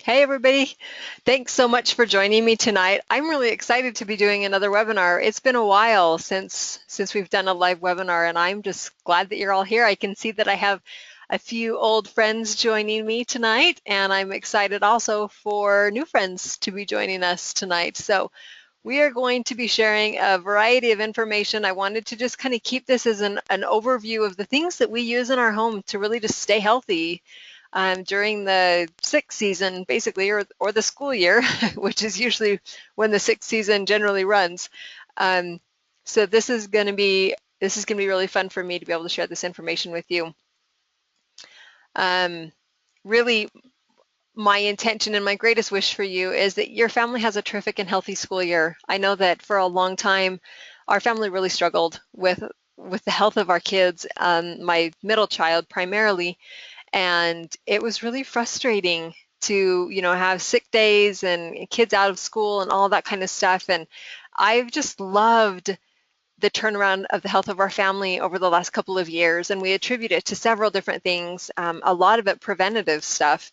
Hey everybody, thanks so much for joining me tonight. I'm really excited to be doing another webinar. It's been a while since we've done a live webinar, and I'm just glad that you're all here. I can see that I have a few old friends joining me tonight, and I'm excited also for new friends to be joining us tonight. So we are going to be sharing a variety of information. I wanted to just kind of keep this as an overview of the things that we use in our home to really just stay healthy during the sick season, basically, or the school year, which is usually when the sick season generally runs. Um, so this is going to be really fun for me to be able to share this information with you. Really, my intention and my greatest wish for you is that your family has a terrific and healthy school year. I know that for a long time, our family really struggled with the health of our kids, my middle child primarily, and it was really frustrating to have sick days and kids out of school and all that kind of stuff. And I've just loved the turnaround of the health of our family over the last couple of years, and we attribute it to several different things, a lot of it preventative stuff,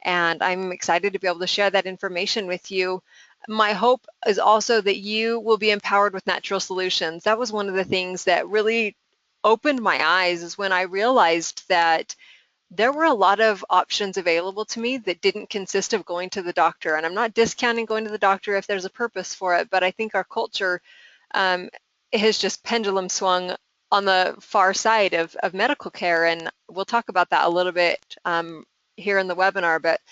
and I'm excited to be able to share that information with you. My hope is also that you will be empowered with natural solutions. That was one of the things that really opened my eyes, is when I realized that there were a lot of options available to me that didn't consist of going to the doctor. And I'm not discounting going to the doctor if there's a purpose for it, but I think our culture um, has just pendulum swung on the far side of medical care. And we'll talk about that a little bit here in the webinar, but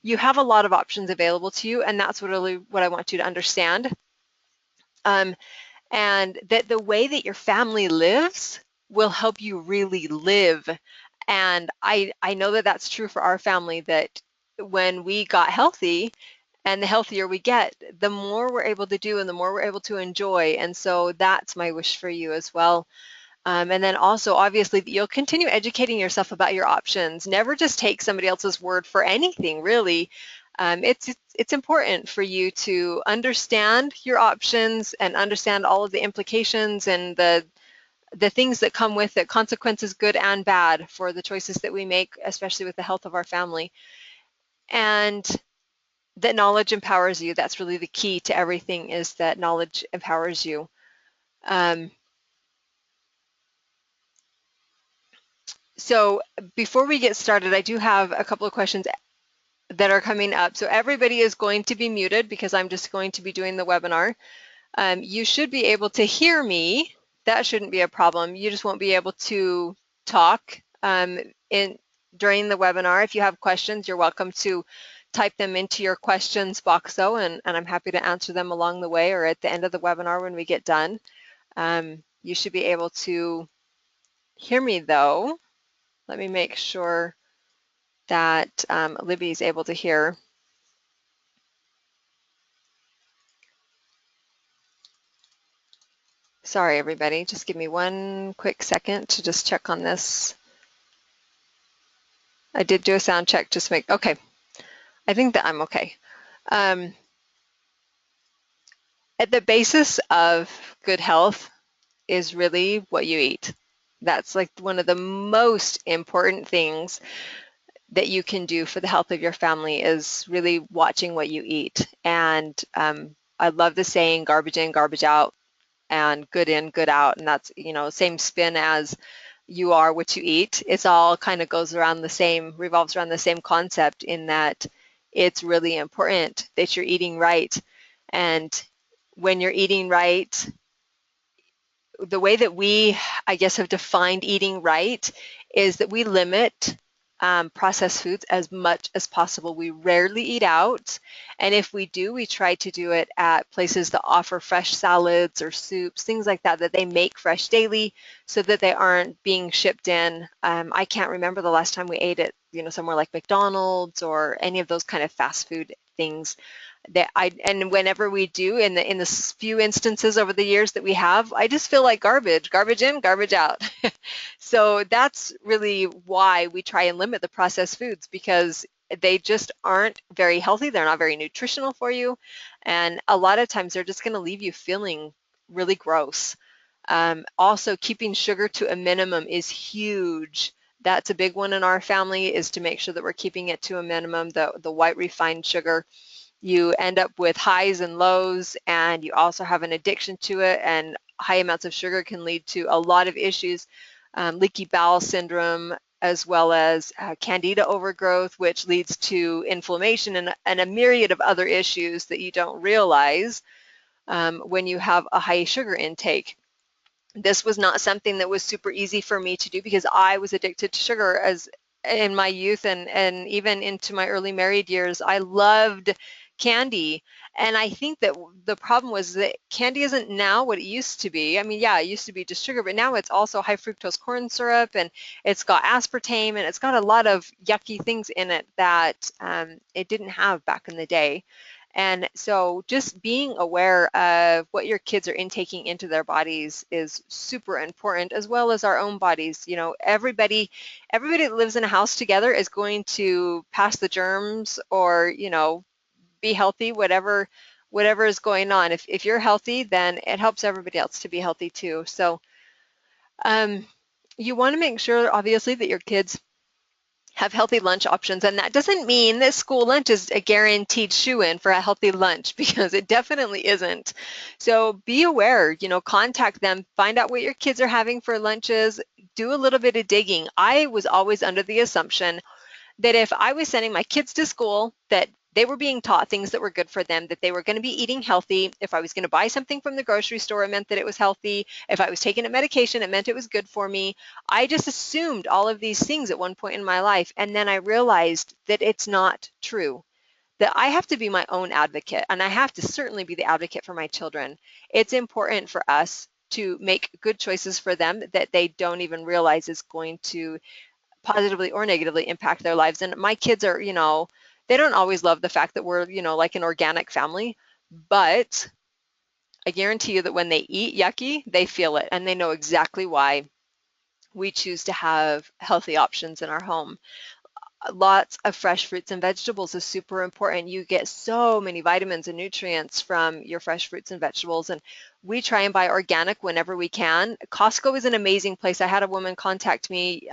you have a lot of options available to you, and that's what I want you to understand. And that the way that your family lives will help you really live. And I know that that's true for our family, that when we got healthy, and the healthier we get, the more we're able to do and the more we're able to enjoy. And so that's my wish for you as well. And then also, obviously, that you'll continue educating yourself about your options. Never just take somebody else's word for anything, really. It's important for you to understand your options and understand all of the implications and the things that come with it, consequences, good and bad, for the choices that we make, especially with the health of our family. And that knowledge empowers you. That's really the key to everything, is that knowledge empowers you. So before we get started, I do have a couple of questions that are coming up. So everybody is going to be muted because I'm just going to be doing the webinar. You should be able to hear me. That shouldn't be a problem. You just won't be able to talk during the webinar. If you have questions, you're welcome to type them into your questions box though, and I'm happy to answer them along the way or at the end of the webinar when we get done. You should be able to hear me though. Let me make sure that Libby is able to hear. Sorry, everybody. Just give me one quick second to just check on this. I did do a sound check just to make, okay. I think that I'm okay. At the basis of good health is really what you eat. That's like one of the most important things that you can do for the health of your family, is really watching what you eat. And I love the saying, garbage in, garbage out, and good in, good out. And that's, same spin as you are what you eat. It's all kind of revolves around the same concept, in that it's really important that you're eating right. And when you're eating right, the way that we, I guess, have defined eating right is that we limit processed foods as much as possible. We rarely eat out, and if we do, we try to do it at places that offer fresh salads or soups, things like that, that they make fresh daily, so that they aren't being shipped in. I can't remember the last time we ate at somewhere like McDonald's or any of those kind of fast food things. And whenever we do, in the few instances over the years that we have, I just feel like garbage in, garbage out. So that's really why we try and limit the processed foods, because they just aren't very healthy. They're not very nutritional for you, and a lot of times they're just going to leave you feeling really gross. Also, keeping sugar to a minimum is huge. That's a big one in our family, is to make sure that we're keeping it to a minimum, the white refined sugar. You end up with highs and lows, and you also have an addiction to it, and high amounts of sugar can lead to a lot of issues, leaky bowel syndrome, as well as candida overgrowth, which leads to inflammation and a myriad of other issues that you don't realize when you have a high sugar intake. This was not something that was super easy for me to do because I was addicted to sugar as in my youth, and even into my early married years. I loved candy. And I think that the problem was that candy isn't now what it used to be. I mean, yeah, it used to be just sugar, but now it's also high fructose corn syrup, and it's got aspartame, and it's got a lot of yucky things in it that it didn't have back in the day. And so just being aware of what your kids are intaking into their bodies is super important, as well as our own bodies. You know, everybody that lives in a house together is going to pass the germs, or, you know, be healthy, whatever is going on. If you're healthy, then it helps everybody else to be healthy too. So you want to make sure, obviously, that your kids have healthy lunch options. And that doesn't mean that school lunch is a guaranteed shoe-in for a healthy lunch, because it definitely isn't. So be aware, you know, contact them, find out what your kids are having for lunches, do a little bit of digging. I was always under the assumption that if I was sending my kids to school, that they were being taught things that were good for them, that they were going to be eating healthy. If I was going to buy something from the grocery store, it meant that it was healthy. If I was taking a medication, it meant it was good for me. I just assumed all of these things at one point in my life. And then I realized that it's not true, that I have to be my own advocate, and I have to certainly be the advocate for my children. It's important for us to make good choices for them that they don't even realize is going to positively or negatively impact their lives. And my kids are, you know, they don't always love the fact that we're, you know, like an organic family, but I guarantee you that when they eat yucky, they feel it, and they know exactly why we choose to have healthy options in our home. Lots of fresh fruits and vegetables is super important. You get so many vitamins and nutrients from your fresh fruits and vegetables, and we try and buy organic whenever we can. Costco is an amazing place. I had a woman contact me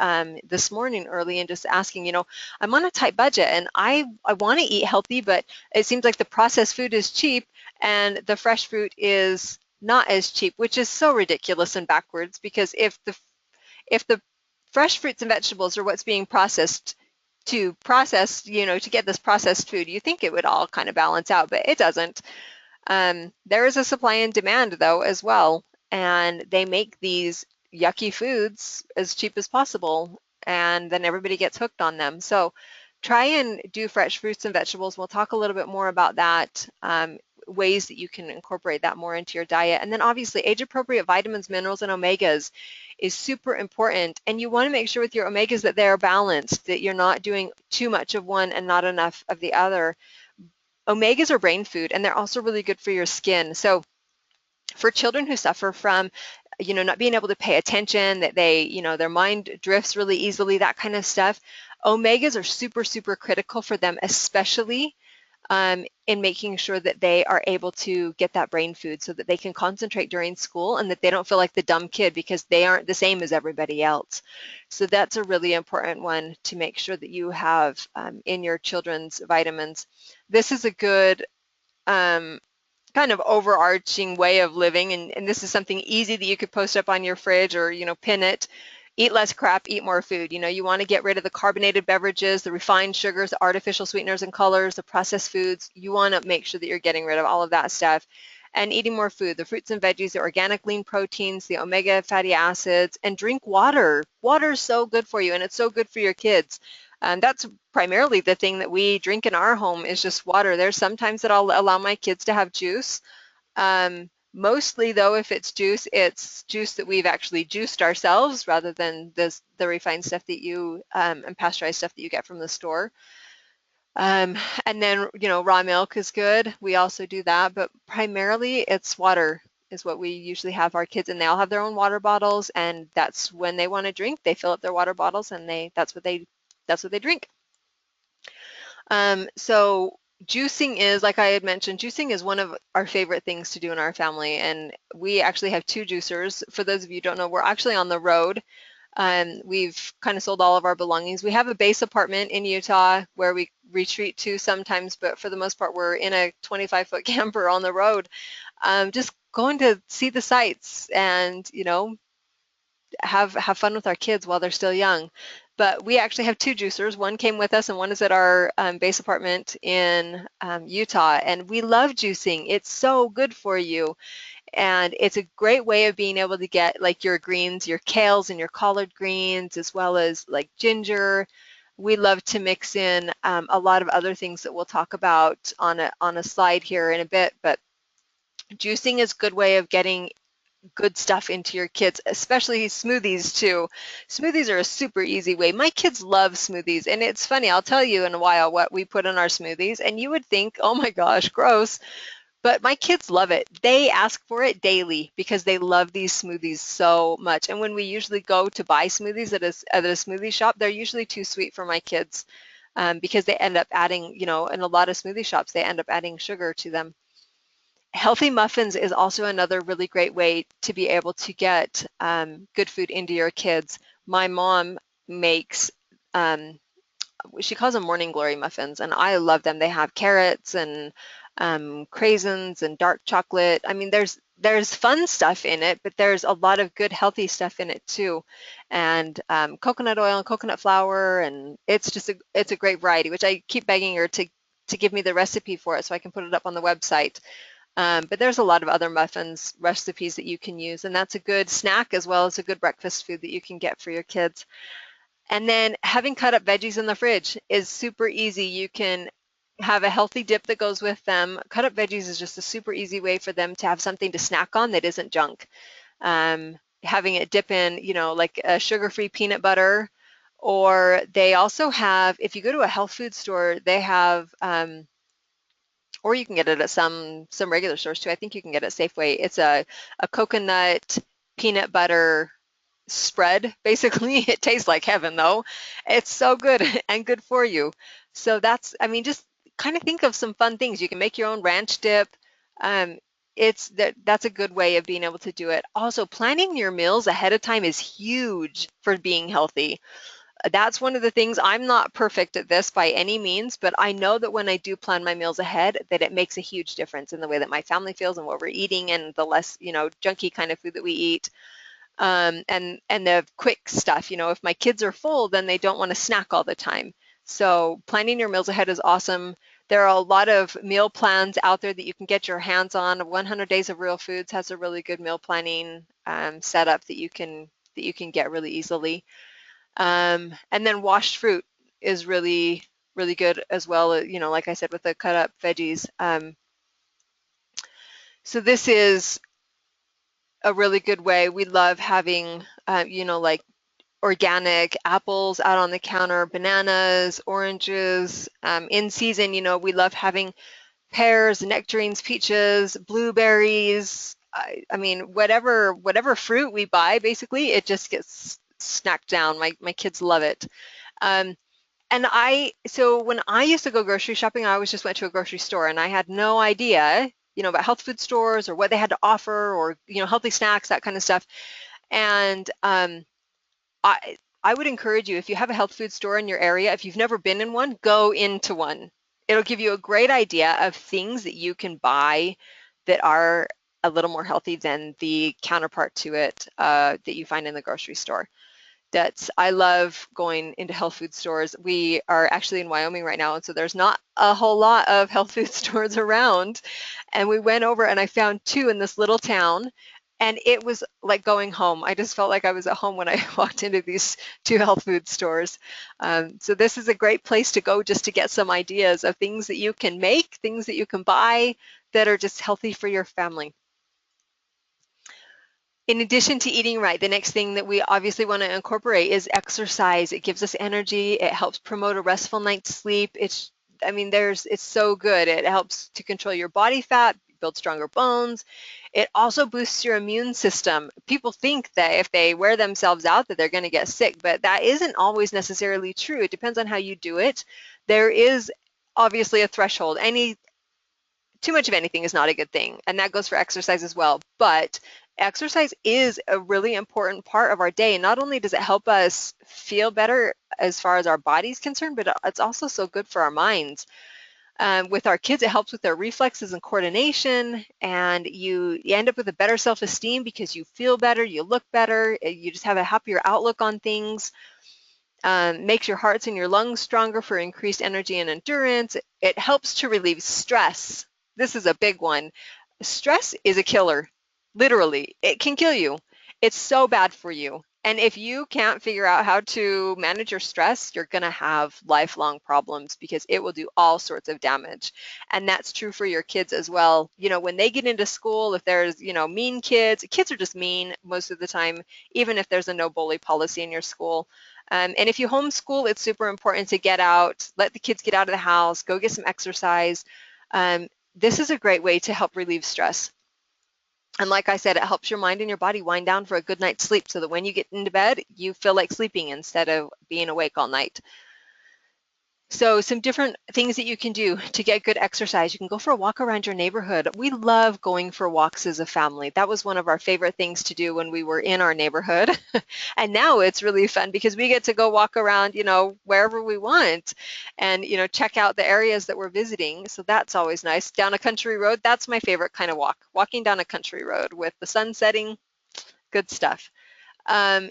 this morning early and just asking, you know, I'm on a tight budget and I want to eat healthy, but it seems like the processed food is cheap and the fresh fruit is not as cheap, which is so ridiculous and backwards, because if the fresh fruits and vegetables are what's being processed to process, you know, to get this processed food, you think it would all kind of balance out, but it doesn't. There is a supply and demand though as well, and they make these yucky foods as cheap as possible, and then everybody gets hooked on them. So try and do fresh fruits and vegetables. We'll talk a little bit more about that, ways that you can incorporate that more into your diet. And then obviously age appropriate vitamins, minerals, and omegas is super important. And you want to make sure with your omegas that they're balanced, that you're not doing too much of one and not enough of the other. Omegas are brain food, and they're also really good for your skin. So for children who suffer from, you know, not being able to pay attention, that they, you know, their mind drifts really easily, that kind of stuff, omegas are super, super critical for them, especially in making sure that they are able to get that brain food so that they can concentrate during school, and that they don't feel like the dumb kid because they aren't the same as everybody else. So that's a really important one to make sure that you have in your children's vitamins. This is a good kind of overarching way of living, and this is something easy that you could post up on your fridge, or, you know, pin it. Eat less crap, eat more food. You know, you want to get rid of the carbonated beverages, the refined sugars, the artificial sweeteners and colors, the processed foods. You want to make sure that you're getting rid of all of that stuff and eating more food, the fruits and veggies, the organic lean proteins, the omega fatty acids, and drink water. Water is so good for you, and it's so good for your kids. That's primarily the thing that we drink in our home, is just water. There's sometimes that I'll allow my kids to have juice. Mostly though, if it's juice that we've actually juiced ourselves, rather than the refined stuff that you and pasteurized stuff that you get from the store. And then, you know, raw milk is good. We also do that, but primarily it's water is what we usually have our kids, and they all have their own water bottles, and that's when they want to drink, they fill up their water bottles, and that's what they drink. So juicing is, like I had mentioned, juicing is one of our favorite things to do in our family, and we actually have two juicers. For those of you who don't know, we're actually on the road We've kind of sold all of our belongings. We have a base apartment in Utah where we retreat to sometimes, but for the most part, we're in a 25-foot camper on the road, just going to see the sights and, have fun with our kids while they're still young. But we actually have two juicers. One came with us and one is at our base apartment in Utah. And we love juicing. It's so good for you. And it's a great way of being able to get like your greens, your kales and your collard greens, as well as like ginger. We love to mix in a lot of other things that we'll talk about on a slide here in a bit. But juicing is a good way of getting good stuff into your kids, especially smoothies too. Smoothies are a super easy way. My kids love smoothies, and it's funny, I'll tell you in a while what we put in our smoothies, and you would think, oh my gosh, gross, but my kids love it. They ask for it daily because they love these smoothies so much. And when we usually go to buy smoothies at a smoothie shop, they're usually too sweet for my kids, because they end up adding, in a lot of smoothie shops, they end up adding sugar to them. Healthy muffins is also another really great way to be able to get good food into your kids. My mom makes, um, she calls them morning glory muffins, and I love them. They have carrots and craisins and dark chocolate. I mean, there's fun stuff in it, but there's a lot of good healthy stuff in it too, and coconut oil and coconut flour, and it's a great variety. Which I keep begging her to give me the recipe for it so I can put it up on the website. But there's a lot of other muffins recipes that you can use, and that's a good snack as well as a good breakfast food that you can get for your kids. And then having cut up veggies in the fridge is super easy. You can have a healthy dip that goes with them. Cut up veggies is just a super easy way for them to have something to snack on that isn't junk. Having it dip in, like a sugar-free peanut butter, or they also have, if you go to a health food store, they have, or you can get it at some regular stores too. I think you can get it at Safeway. It's a coconut peanut butter spread, basically. It tastes like heaven though. It's so good and good for you. So I mean, just kind of think of some fun things. You can make your own ranch dip. Um, that's a good way of being able to do it. Also, planning your meals ahead of time is huge for being healthy. That's one of the things. I'm not perfect at this by any means, but I know that when I do plan my meals ahead, that it makes a huge difference in the way that my family feels and what we're eating and the less, junky kind of food that we eat. And the quick stuff, if my kids are full, then they don't want to snack all the time. So planning your meals ahead is awesome. There are a lot of meal plans out there that you can get your hands on. 100 Days of Real Foods has a really good meal planning setup that you can get really easily. And then washed fruit is really, really good as well, like I said, with the cut up veggies. So this is a really good way. We love having, like organic apples out on the counter, bananas, oranges. In season, we love having pears, nectarines, peaches, blueberries. I mean, whatever fruit we buy, basically, it just gets snacked down. My kids love it. Um, and so when I used to go grocery shopping, I always just went to a grocery store and I had no idea, about health food stores or what they had to offer or, healthy snacks, that kind of stuff. And I would encourage you, if you have a health food store in your area, if you've never been in one, go into one. It'll give you a great idea of things that you can buy that are a little more healthy than the counterpart to it that you find in the grocery store. I love going into health food stores. We are actually in Wyoming right now, and so there's not a whole lot of health food stores around. And we went over and I found two in this little town, and it was like going home. I just felt like I was at home when I walked into these two health food stores. So this is a great place to go just to get some ideas of things that you can make, things that you can buy that are just healthy for your family. In addition to eating right, the next thing that we obviously want to incorporate is exercise. It gives us energy. It helps promote a restful night's sleep. It's so good. It helps to control your body fat, build stronger bones. It also boosts your immune system. People think that if they wear themselves out that they're going to get sick, but that isn't always necessarily true. It depends on how you do it. There is obviously a threshold. Too much of anything is not a good thing, and that goes for exercise as well. But exercise is a really important part of our day. Not only does it help us feel better as far as our body's concerned, but it's also so good for our minds. With our kids, it helps with their reflexes and coordination, and you end up with a better self-esteem because you feel better, you look better, you just have a happier outlook on things. Makes your hearts and your lungs stronger for increased energy and endurance. It helps to relieve stress. This is a big one. Stress is a killer. Literally, it can kill you. It's so bad for you. And if you can't figure out how to manage your stress, you're going to have lifelong problems because it will do all sorts of damage. And that's true for your kids as well. You know, when they get into school, if there's, mean kids are just mean most of the time, even if there's a no bully policy in your school. And if you homeschool, it's super important to get out, let the kids get out of the house, go get some exercise. This is a great way to help relieve stress. And like I said, it helps your mind and your body wind down for a good night's sleep so that when you get into bed, you feel like sleeping instead of being awake all night. So some different things that you can do to get good exercise. You can go for a walk around your neighborhood. We love going for walks as a family. That was one of our favorite things to do when we were in our neighborhood. And now it's really fun because we get to go walk around, wherever we want and, check out the areas that we're visiting. So that's always nice. Down a country road, that's my favorite kind of walk. Walking down a country road with the sun setting, good stuff.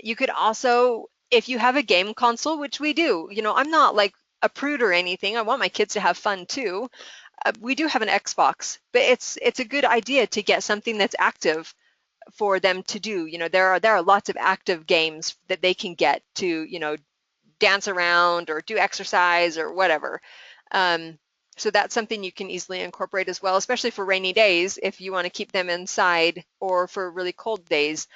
You could also, if you have a game console, which we do, I'm not like a prude or anything. I want my kids to have fun too. We do have an Xbox, but it's a good idea to get something that's active for them to do. There are lots of active games that they can get to, dance around or do exercise or whatever. So that's something you can easily incorporate as well, especially for rainy days if you want to keep them inside or for really cold days.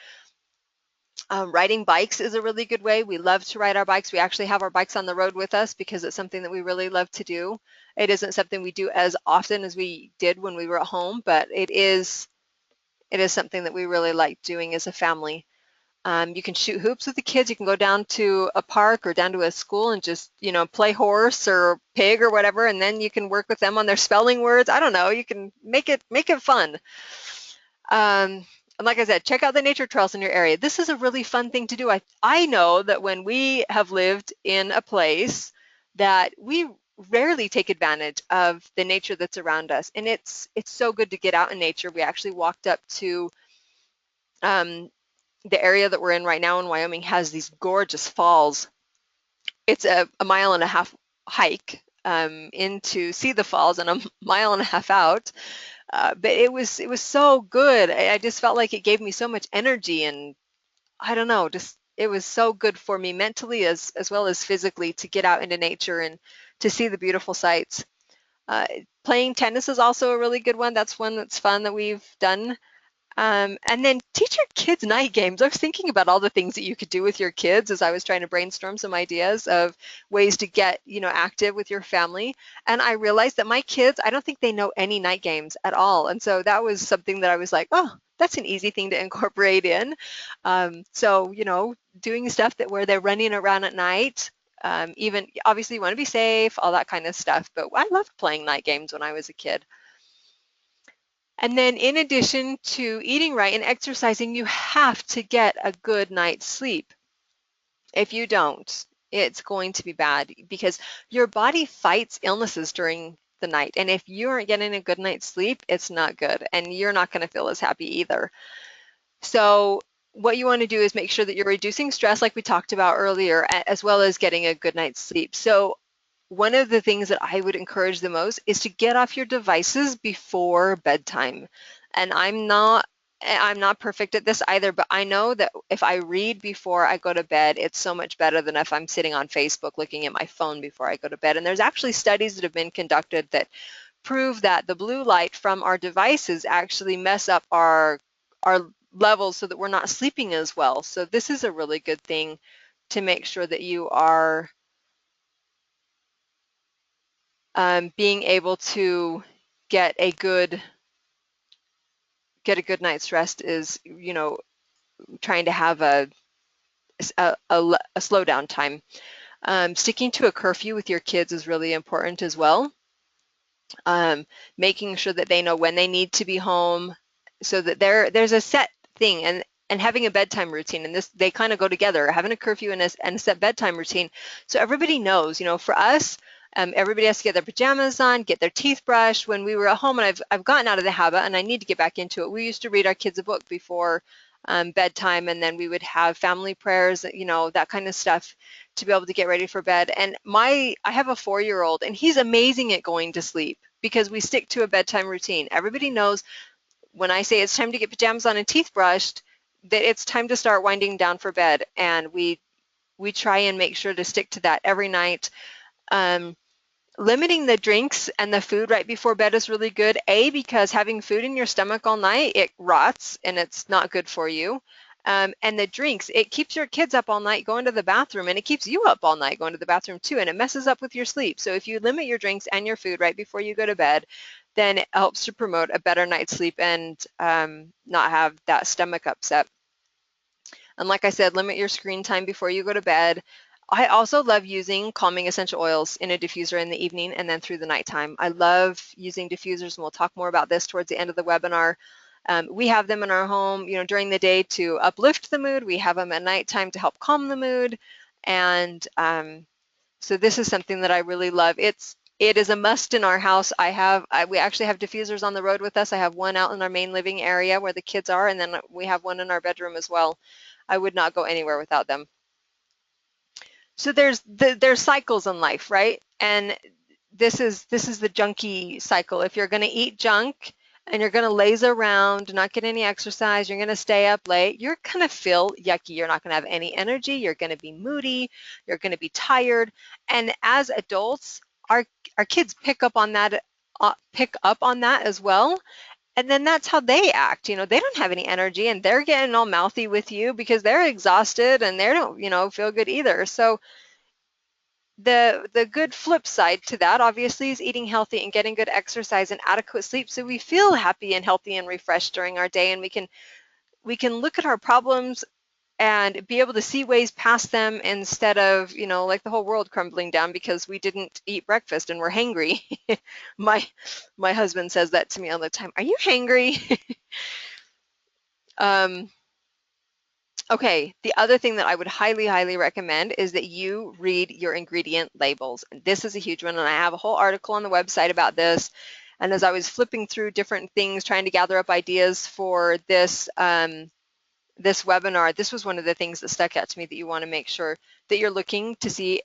Riding bikes is a really good way. We love to ride our bikes. We actually have our bikes on the road with us because it's something that we really love to do. It isn't something we do as often as we did when we were at home, but it is something that we really like doing as a family. You can shoot hoops with the kids. You can go down to a park or down to a school and just, play horse or pig or whatever, and then you can work with them on their spelling words. I don't know. You can make it fun. And like I said, check out the nature trails in your area. This is a really fun thing to do. I know that when we have lived in a place that we rarely take advantage of the nature that's around us. And it's so good to get out in nature. We actually walked up to the area that we're in right now in Wyoming has these gorgeous falls. It's a 1.5 mile hike in to see the falls and a 1.5 miles out. But it was so good. I just felt like it gave me so much energy, and I don't know, just it was so good for me mentally as well as physically to get out into nature and to see the beautiful sights. Playing tennis is also a really good one. That's one that's fun that we've done. And then teach your kids night games. I was thinking about all the things that you could do with your kids as I was trying to brainstorm some ideas of ways to get, active with your family. And I realized that my kids, I don't think they know any night games at all. And so that was something that I was like, oh, that's an easy thing to incorporate in. So, doing stuff that where they're running around at night, even obviously you want to be safe, all that kind of stuff. But I loved playing night games when I was a kid. And then in addition to eating right and exercising, you have to get a good night's sleep. If you don't, it's going to be bad because your body fights illnesses during the night. And if you aren't getting a good night's sleep, it's not good. And you're not going to feel as happy either. So what you want to do is make sure that you're reducing stress like we talked about earlier, as well as getting a good night's sleep. So one of the things that I would encourage the most is to get off your devices before bedtime. And I'm not perfect at this either, but I know that if I read before I go to bed, it's so much better than if I'm sitting on Facebook looking at my phone before I go to bed. And there's actually studies that have been conducted that prove that the blue light from our devices actually mess up our levels so that we're not sleeping as well. So this is a really good thing to make sure that you are being able to get a good night's rest is, trying to have a slow down time. Sticking to a curfew with your kids is really important as well. Making sure that they know when they need to be home so that there's a set thing. And having a bedtime routine, and this, they kind of go together, having a curfew and a set bedtime routine. So everybody knows, for us, everybody has to get their pajamas on, get their teeth brushed. When we were at home, and I've gotten out of the habit, and I need to get back into it. We used to read our kids a book before bedtime, and then we would have family prayers, that kind of stuff to be able to get ready for bed. And I have a 4-year-old, and he's amazing at going to sleep because we stick to a bedtime routine. Everybody knows when I say it's time to get pajamas on and teeth brushed, that it's time to start winding down for bed. And we try and make sure to stick to that every night. Limiting the drinks and the food right before bed is really good. Because having food in your stomach all night, it rots and it's not good for you. And the drinks, it keeps your kids up all night going to the bathroom, and it keeps you up all night going to the bathroom too, and it messes up with your sleep. So if you limit your drinks and your food right before you go to bed, then it helps to promote a better night's sleep and not have that stomach upset. And like I said, limit your screen time before you go to bed. I also love using calming essential oils in a diffuser in the evening and then through the nighttime. I love using diffusers, and we'll talk more about this towards the end of the webinar. We have them in our home, during the day to uplift the mood. We have them at nighttime to help calm the mood. And so this is something that I really love. It is a must in our house. We actually have diffusers on the road with us. I have one out in our main living area where the kids are, and then we have one in our bedroom as well. I would not go anywhere without them. So there's cycles in life, right? And this is the junkie cycle. If you're going to eat junk and you're going to laze around, not get any exercise, you're going to stay up late, you're going to feel yucky. You're not going to have any energy. You're going to be moody. You're going to be tired. And as adults, our kids pick up on that as well. And then that's how they act. They don't have any energy, and they're getting all mouthy with you because they're exhausted and they don't, feel good either. So the good flip side to that, obviously, is eating healthy and getting good exercise and adequate sleep so we feel happy and healthy and refreshed during our day, and we can look at our problems and be able to see ways past them instead of, like the whole world crumbling down because we didn't eat breakfast and we're hangry. My husband says that to me all the time. Are you hangry? Okay, the other thing that I would highly, highly recommend is that you read your ingredient labels. This is a huge one, and I have a whole article on the website about this. And as I was flipping through different things, trying to gather up ideas for this this webinar, this was one of the things that stuck out to me, that you want to make sure that you're looking to see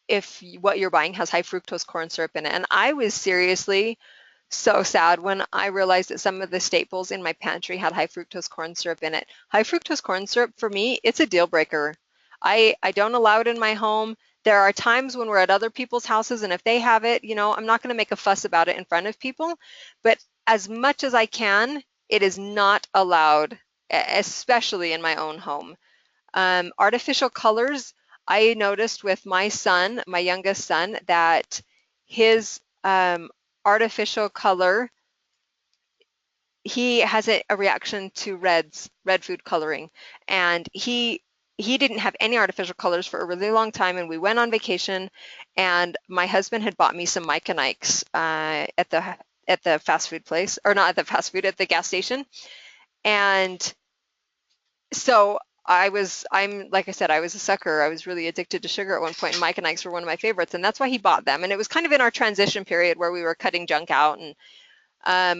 if what you're buying has high fructose corn syrup in it. And I was seriously so sad when I realized that some of the staples in my pantry had high fructose corn syrup in it. High fructose corn syrup, for me, it's a deal breaker. I don't allow it in my home. There are times when we're at other people's houses, and if they have it, I'm not going to make a fuss about it in front of people. But as much as I can, it is not allowed, especially in my own home. Artificial colors, I noticed with my son, my youngest son, that his artificial color, he has a reaction to red food coloring, and he didn't have any artificial colors for a really long time. And we went on vacation, and my husband had bought me some Mike and Ike's at the fast food place, or not at the fast food, at the gas station. And so I'm like I said, I was a sucker. I was really addicted to sugar at one point, and Mike and Ike's were one of my favorites, and that's why he bought them. And it was kind of in our transition period where we were cutting junk out, and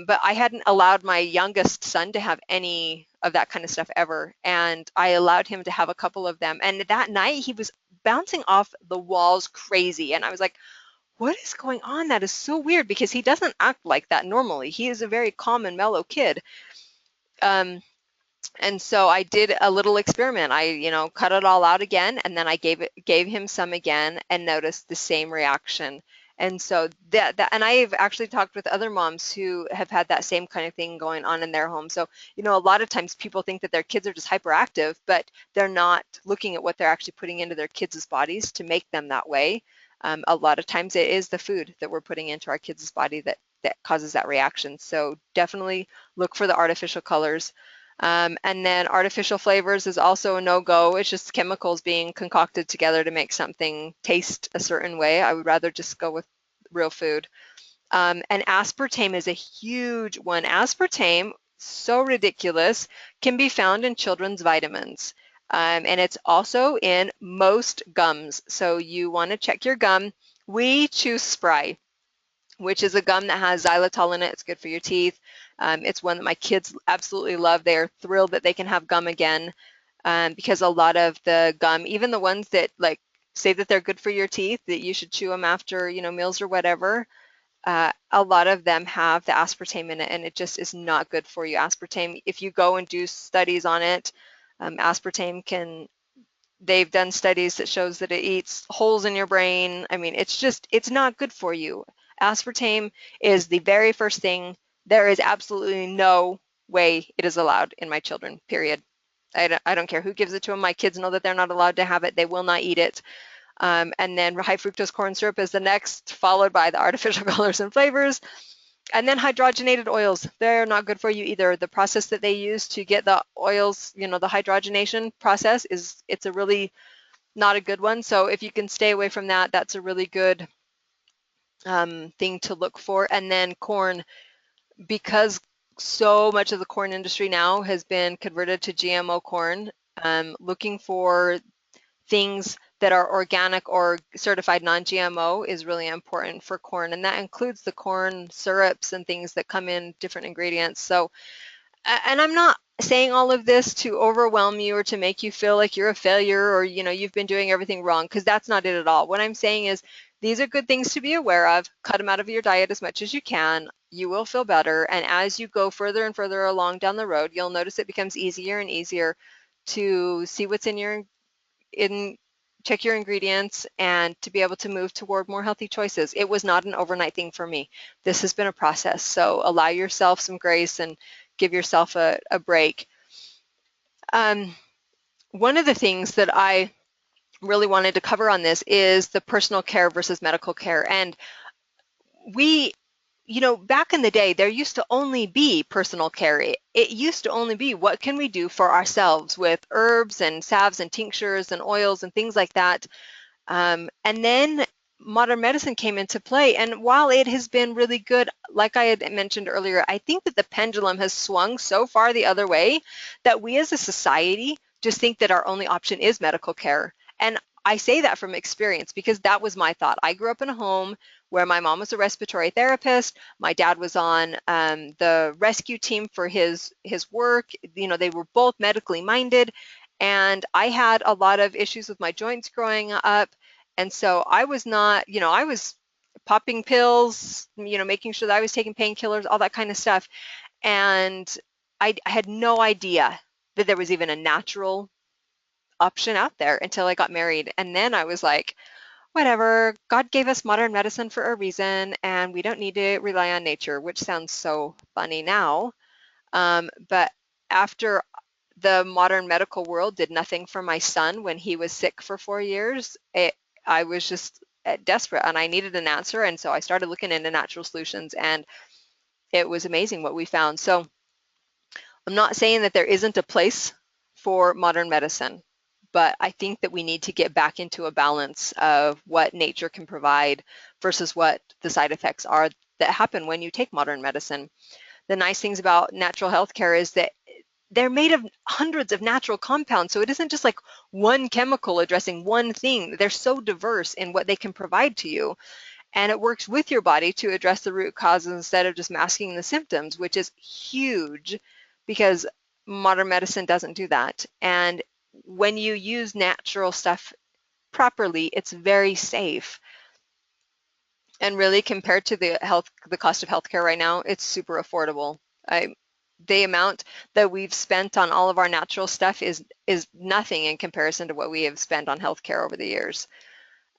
but I hadn't allowed my youngest son to have any of that kind of stuff ever, and I allowed him to have a couple of them. And that night he was bouncing off the walls crazy, and I was like, what is going on? That is so weird, because he doesn't act like that normally. He is a very calm and mellow kid. And so I did a little experiment. I, cut it all out again, and then I gave him some again, and noticed the same reaction. And so and I've actually talked with other moms who have had that same kind of thing going on in their home. So, a lot of times people think that their kids are just hyperactive, but they're not looking at what they're actually putting into their kids' bodies to make them that way. A lot of times it is the food that we're putting into our kids' body that causes that reaction. So definitely look for the artificial colors. And then artificial flavors is also a no-go. It's just chemicals being concocted together to make something taste a certain way. I would rather just go with real food. And aspartame is a huge one. Aspartame, so ridiculous, can be found in children's vitamins. And it's also in most gums. So you want to check your gum. We choose Spry, which is a gum that has xylitol in it. It's good for your teeth. It's one that my kids absolutely love. They're thrilled that they can have gum again, because a lot of the gum, even the ones that like say that they're good for your teeth, that you should chew them after, meals or whatever, a lot of them have the aspartame in it, and it just is not good for you. Aspartame, if you go and do studies on it, aspartame can, they've done studies that shows that it eats holes in your brain. I mean, it's not good for you. Aspartame is the very first thing. There is absolutely no way it is allowed in my children, period. I don't care who gives it to them. My kids know that they're not allowed to have it. They will not eat it. And then high fructose corn syrup is the next, followed by the artificial colors and flavors. And then hydrogenated oils, they're not good for you either. The process that they use to get the oils, the hydrogenation process, it's a really not a good one. So if you can stay away from that, that's a really good thing to look for. And then corn, because so much of the corn industry now has been converted to GMO corn, looking for things that are organic or certified non-GMO is really important for corn, and that includes the corn syrups and things that come in different ingredients. So, and I'm not saying all of this to overwhelm you or to make you feel like you're a failure or you've been doing everything wrong, because that's not it at all. What I'm saying is these are good things to be aware of. Cut them out of your diet as much as you can. You will feel better, and as you go further and further along down the road, you'll notice it becomes easier and easier to see what's in check your ingredients and to be able to move toward more healthy choices. It was not an overnight thing for me. This has been a process. So allow yourself some grace and give yourself a break. One of the things that I really wanted to cover on this is the personal care versus medical care. And we, back in the day, there used to only be personal care. It used to only be what can we do for ourselves with herbs and salves and tinctures and oils and things like that. And then modern medicine came into play. And while it has been really good, like I had mentioned earlier, I think that the pendulum has swung so far the other way that we as a society just think that our only option is medical care. And I say that from experience because that was my thought. I grew up in a home where my mom was a respiratory therapist. My dad was on the rescue team for his work. They were both medically minded. And I had a lot of issues with my joints growing up. And so I was not, I was popping pills, making sure that I was taking painkillers, all that kind of stuff. And I had no idea that there was even a natural option out there until I got married. And then I was like, whatever, God gave us modern medicine for a reason, and we don't need to rely on nature, which sounds so funny now. But after the modern medical world did nothing for my son when he was sick for 4 years, I was just desperate and I needed an answer. And so I started looking into natural solutions, and it was amazing what we found. So I'm not saying that there isn't a place for modern medicine, but I think that we need to get back into a balance of what nature can provide versus what the side effects are that happen when you take modern medicine. The nice things about natural healthcare is that they're made of hundreds of natural compounds. So it isn't just like one chemical addressing one thing. They're so diverse in what they can provide to you. And it works with your body to address the root causes instead of just masking the symptoms, which is huge because modern medicine doesn't do that. And when you use natural stuff properly, it's very safe. And really, compared to the cost of healthcare right now, it's super affordable. The amount that we've spent on all of our natural stuff is nothing in comparison to what we have spent on healthcare over the years.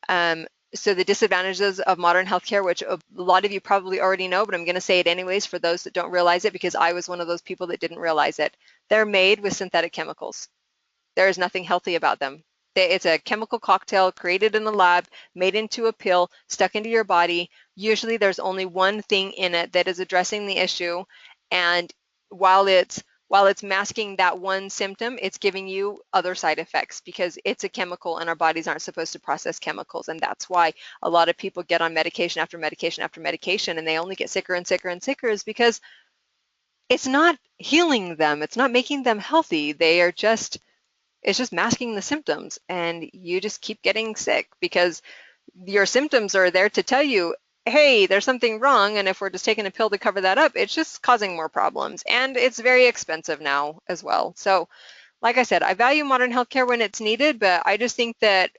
So the disadvantages of modern healthcare, which a lot of you probably already know, but I'm going to say it anyways for those that don't realize it, because I was one of those people that didn't realize it. They're made with synthetic chemicals. There is nothing healthy about them. It's a chemical cocktail created in the lab, made into a pill, stuck into your body. Usually there's only one thing in it that is addressing the issue. And while it's masking that one symptom, it's giving you other side effects because it's a chemical and our bodies aren't supposed to process chemicals. And that's why a lot of people get on medication after medication after medication and they only get sicker and sicker and sicker, is because it's not healing them. It's not making them healthy. It's just masking the symptoms, and you just keep getting sick because your symptoms are there to tell you, hey, there's something wrong. And if we're just taking a pill to cover that up, it's just causing more problems. And it's very expensive now as well. So like I said, I value modern healthcare when it's needed, but I just think that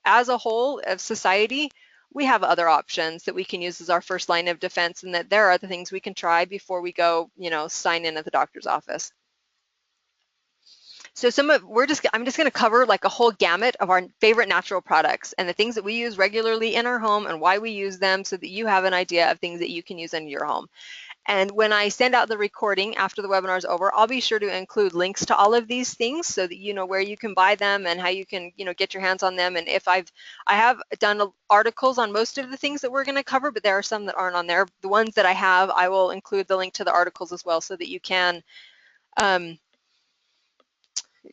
as a whole of society, we have other options that we can use as our first line of defense, and that there are other things we can try before we go, sign in at the doctor's office. So I'm just going to cover like a whole gamut of our favorite natural products and the things that we use regularly in our home and why we use them, so that you have an idea of things that you can use in your home. And when I send out the recording after the webinar is over, I'll be sure to include links to all of these things so that you know where you can buy them and how you can, get your hands on them. And I have done articles on most of the things that we're going to cover, but there are some that aren't on there. The ones that I have, I will include the link to the articles as well, so that you can um,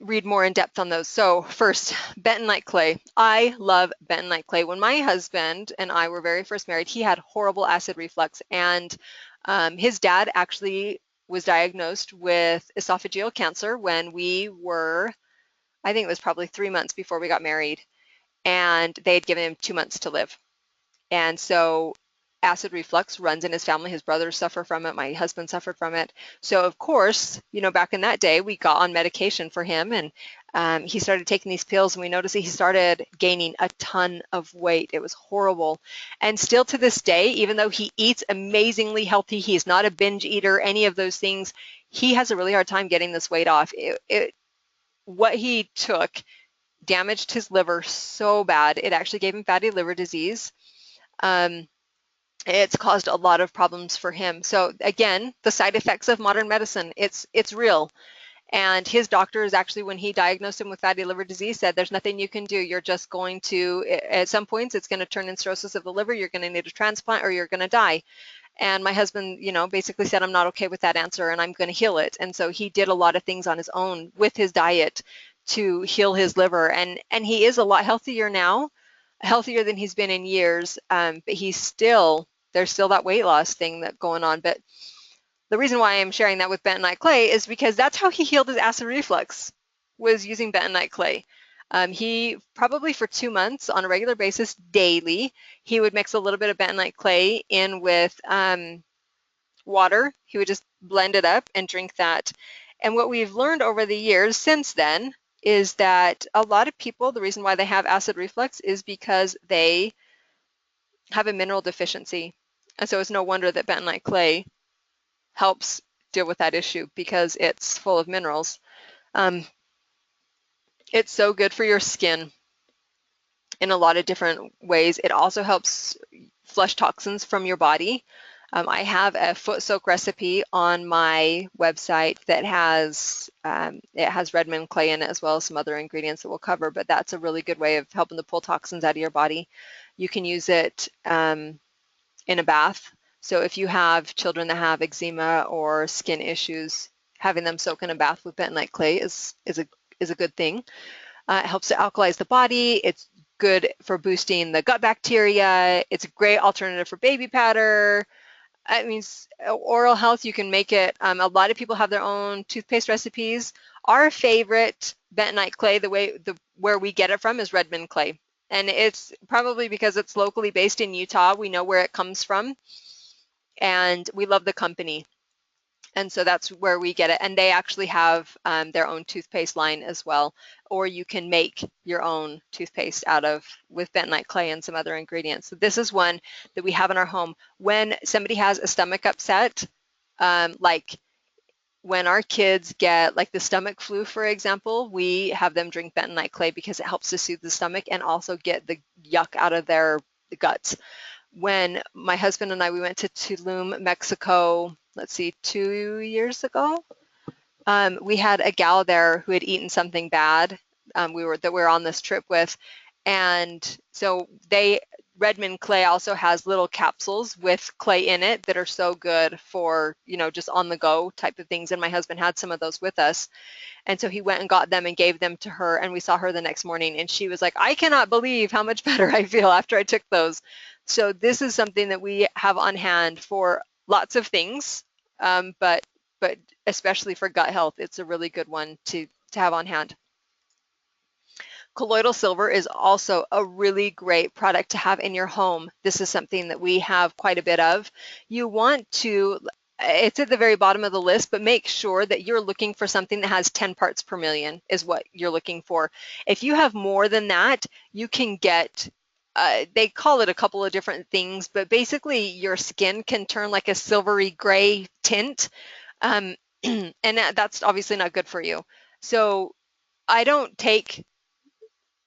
read more in depth on those. So first, bentonite clay. I love bentonite clay. When my husband and I were very first married, he had horrible acid reflux, and his dad actually was diagnosed with esophageal cancer when we were, I think it was probably 3 months before we got married, and they had given him 2 months to live. And so acid reflux runs in his family. His brothers suffer from it. My husband suffered from it. So of course, back in that day, we got on medication for him, and he started taking these pills, and we noticed that he started gaining a ton of weight. It was horrible. And still to this day, even though he eats amazingly healthy, he's not a binge eater, any of those things, he has a really hard time getting this weight off. What he took damaged his liver so bad. It actually gave him fatty liver disease. Um, it's caused a lot of problems for him. So again, the side effects of modern medicine, it's real. And his doctor is actually, when he diagnosed him with fatty liver disease, said there's nothing you can do. You're just going to, at some points, it's going to turn in cirrhosis of the liver. You're going to need a transplant or you're going to die. And my husband, basically said, I'm not okay with that answer, and I'm going to heal it. And so he did a lot of things on his own with his diet to heal his liver. And he is a lot healthier now, healthier than he's been in years. But there's still that weight loss thing that's going on. But the reason why I'm sharing that with bentonite clay is because that's how he healed his acid reflux, was using bentonite clay. He probably for 2 months on a regular basis, daily, he would mix a little bit of bentonite clay in with water. He would just blend it up and drink that. And what we've learned over the years since then is that a lot of people, the reason why they have acid reflux is because they have a mineral deficiency. And so it's no wonder that bentonite clay helps deal with that issue, because it's full of minerals. Um, it's so good for your skin in a lot of different ways. It also helps flush toxins from your body. I have a foot soak recipe on my website that it has Redmond clay in it, as well as some other ingredients that we'll cover, but that's a really good way of helping to pull toxins out of your body. You can use it in a bath. So if you have children that have eczema or skin issues, having them soak in a bath with bentonite clay is a good thing. It helps to alkalize the body. It's good for boosting the gut bacteria. It's a great alternative for baby powder. I mean, oral health, you can make it. A lot of people have their own toothpaste recipes. Our favorite bentonite clay, where we get it from, is Redmond clay. And it's probably because it's locally based in Utah. We know where it comes from, and we love the company. And so that's where we get it. And they actually have their own toothpaste line as well. Or you can make your own toothpaste with bentonite clay and some other ingredients. So this is one that we have in our home. When somebody has a stomach upset, like when our kids get like the stomach flu, for example, we have them drink bentonite clay because it helps to soothe the stomach and also get the yuck out of their guts. When my husband and we went to Tulum, Mexico, let's see, 2 years ago, we had a gal there who had eaten something bad we were on this trip with. And so Redmond clay also has little capsules with clay in it that are so good for, just on the go type of things. And my husband had some of those with us. And so he went and got them and gave them to her. And we saw her the next morning, and she was like, I cannot believe how much better I feel after I took those. So this is something that we have on hand for lots of things, but but especially for gut health, it's a really good one to have on hand. Colloidal silver is also a really great product to have in your home. This is something that we have quite a bit of. You want to, it's at the very bottom of the list, but make sure that you're looking for something that has 10 parts per million is what you're looking for. If you have more than that, you can get, they call it a couple of different things, but basically your skin can turn like a silvery gray tint. And that's obviously not good for you. So I don't take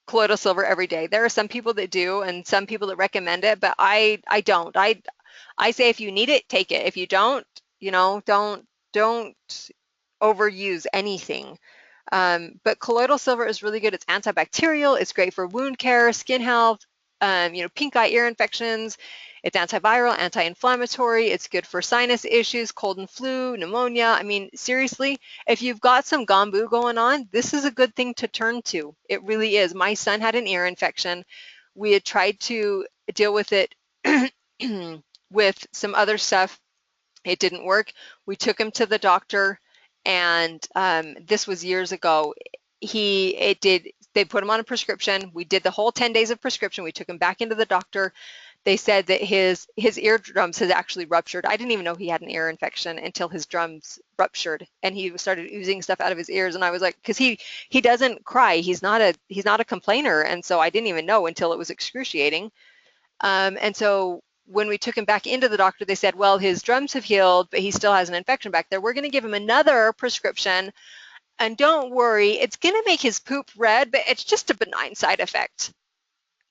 colloidal silver every day. There are some people that do and some people that recommend it, but I don't. I say if you need it, take it. If you don't, don't overuse anything. But colloidal silver is really good. It's antibacterial. It's great for wound care, skin health, pink eye, ear infections. It's antiviral, anti-inflammatory. It's good for sinus issues, cold and flu, pneumonia. I mean, seriously, if you've got some gombu going on, this is a good thing to turn to. It really is. My son had an ear infection. We had tried to deal with it with some other stuff. It didn't work. We took him to the doctor, and this was years ago. They put him on a prescription. We did the whole 10 days of prescription. We took him back into the doctor. They said that his eardrums had actually ruptured. I didn't even know he had an ear infection until his drums ruptured and he started oozing stuff out of his ears. And I was like, because he doesn't cry. He's not a complainer. And so I didn't even know until it was excruciating. And so when we took him back into the doctor, they said, well, his drums have healed, but he still has an infection back there. We're going to give him another prescription. And don't worry, it's going to make his poop red, but it's just a benign side effect.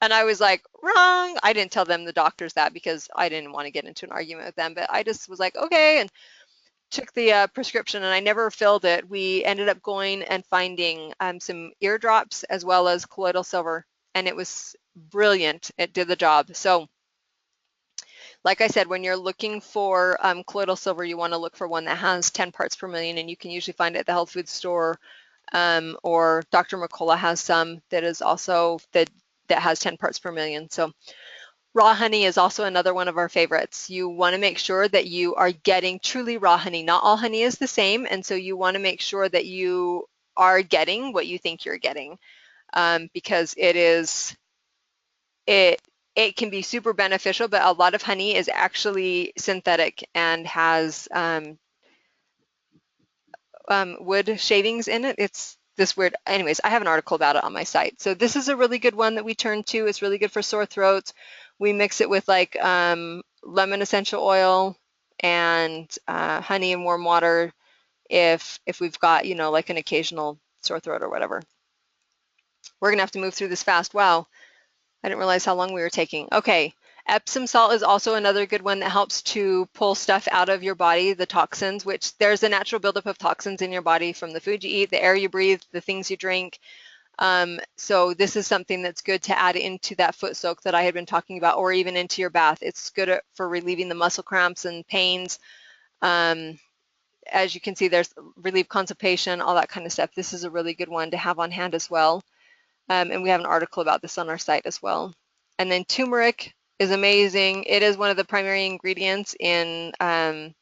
And I was like, wrong. I didn't tell them, the doctors, that because I didn't want to get into an argument with them. But I just was like, okay, and took the prescription, and I never filled it. We ended up going and finding some eardrops as well as colloidal silver, and it was brilliant. It did the job. So like I said, when you're looking for colloidal silver, you want to look for one that has 10 parts per million, and you can usually find it at the health food store, or Dr. McCullough has some that is also that has 10 parts per million. So raw honey is also another one of our favorites. You want to make sure that you are getting truly raw honey. Not all honey is the same, and so you want to make sure that you are getting what you think you're getting, because it can be super beneficial, but a lot of honey is actually synthetic and has wood shavings in it. It's this weird, anyways, I have an article about it on my site. So this is a really good one that we turn to. It's really good for sore throats. We mix it with like lemon essential oil and honey and warm water if we've got, like an occasional sore throat or whatever. We're gonna have to move through this fast. Wow. I didn't realize how long we were taking. Okay, Epsom salt is also another good one that helps to pull stuff out of your body, the toxins, which there's a natural buildup of toxins in your body from the food you eat, the air you breathe, the things you drink. So this is something that's good to add into that foot soak that I had been talking about, or even into your bath. It's good for relieving the muscle cramps and pains. As you can see, there's relief constipation, all that kind of stuff. This is a really good one to have on hand as well. And we have an article about this on our site as well. And then turmeric is amazing. It is one of the primary ingredients in in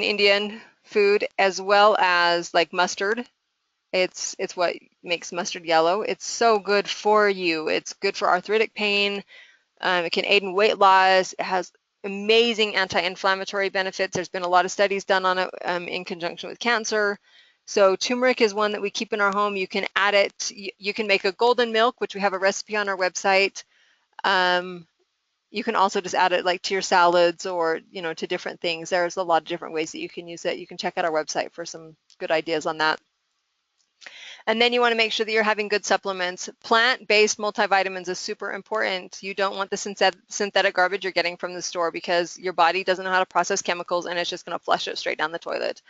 Indian food, as well as like mustard. It's what makes mustard yellow. It's so good for you. It's good for arthritic pain. It can aid in weight loss. It has amazing anti-inflammatory benefits. There's been a lot of studies done on it in conjunction with cancer. So turmeric is one that we keep in our home. You can add it. You can make a golden milk, which we have a recipe on our website. You can also just add it like to your salads or, to different things. There's a lot of different ways that you can use it. You can check out our website for some good ideas on that. And then you want to make sure that you're having good supplements. Plant-based multivitamins is super important. You don't want the synthetic garbage you're getting from the store, because your body doesn't know how to process chemicals and it's just going to flush it straight down the toilet.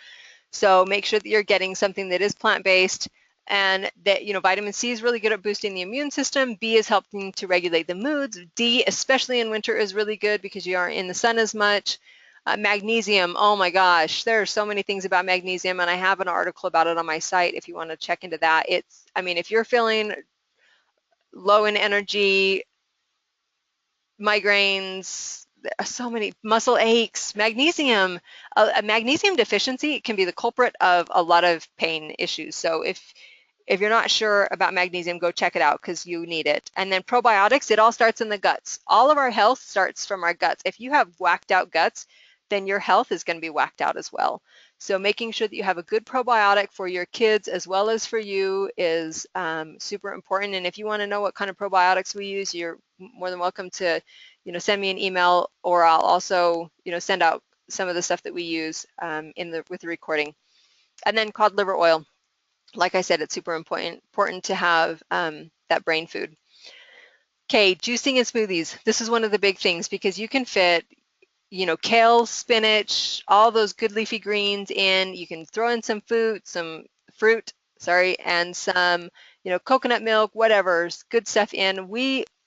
So make sure that you're getting something that is plant-based, and that, vitamin C is really good at boosting the immune system. B is helping to regulate the moods. D, especially in winter, is really good because you aren't in the sun as much. Magnesium, oh my gosh, there are so many things about magnesium, and I have an article about it on my site if you want to check into that. If you're feeling low in energy, migraines, there are so many muscle aches, magnesium. A magnesium deficiency can be the culprit of a lot of pain issues. So if you're not sure about magnesium, go check it out because you need it. And then probiotics, it all starts in the guts. All of our health starts from our guts. If you have whacked out guts, then your health is going to be whacked out as well. So making sure that you have a good probiotic for your kids as well as for you is super important. And if you want to know what kind of probiotics we use, you're more than welcome to, send me an email, or I'll also, send out some of the stuff that we use with the recording. And then cod liver oil. Like I said, it's super important to have that brain food. Okay, juicing and smoothies. This is one of the big things because you can fit, kale, spinach, all those good leafy greens in. You can throw in some fruit, sorry, and some, coconut milk, whatever's good stuff in.